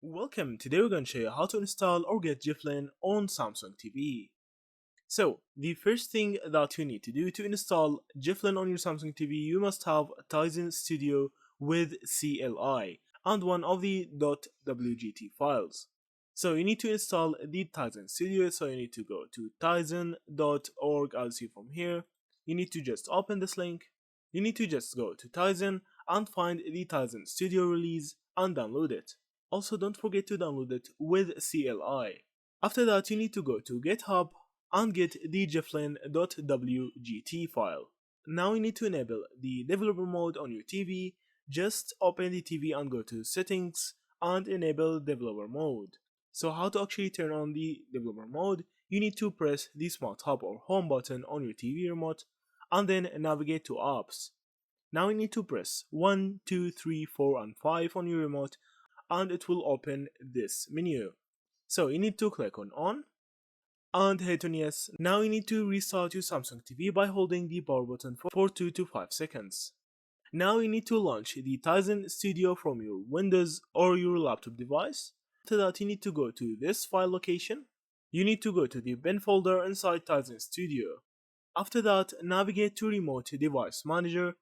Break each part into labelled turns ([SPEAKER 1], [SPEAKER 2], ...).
[SPEAKER 1] Welcome, today we're going to show you how to install or get Jellyfin on Samsung TV. So, the first thing that you need to do to install Jellyfin on your Samsung TV, you must have Tizen Studio with CLI and one of the .wgt files. So you need to install the Tizen Studio, so you need to go to tizen.org as you see from here. You need to just open this link. You need to just go to Tizen and find the Tizen Studio release and download it. Also, don't forget to download it with CLI. After that, you need to go to GitHub and get the jellyfin.wgt file. Now you need to enable the developer mode on your TV. Just open the TV and go to settings and enable developer mode. So how to actually turn on the developer mode, you need to press the smart hub or home button on your TV remote and then navigate to apps. Now you need to press 1, 2, 3, 4 and 5 on your remote and it will open this menu. So you need to click on and hit on yes. Now you need to restart your Samsung TV by holding the power button for 2 to 5 seconds. Now you need to launch the Tizen Studio from your Windows or your laptop device. After that, you need to go to this file location. You need to go to the bin folder inside Tizen Studio. After that, navigate to Remote Device Manager.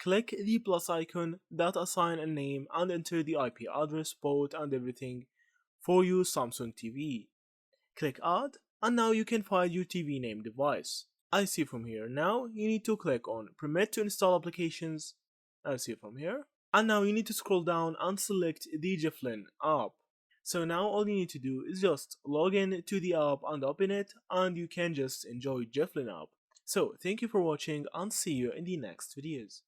[SPEAKER 1] Click the plus icon that assign a name and enter the IP address, port and everything for your Samsung TV. Click Add and now you can find your TV name device. I see from here. Now you need to click on Permit to install applications. I see from here. And now you need to scroll down and select the Jellyfin app. So now all you need to do is just log in to the app and open it and you can just enjoy Jellyfin app. So thank you for watching and see you in the next videos.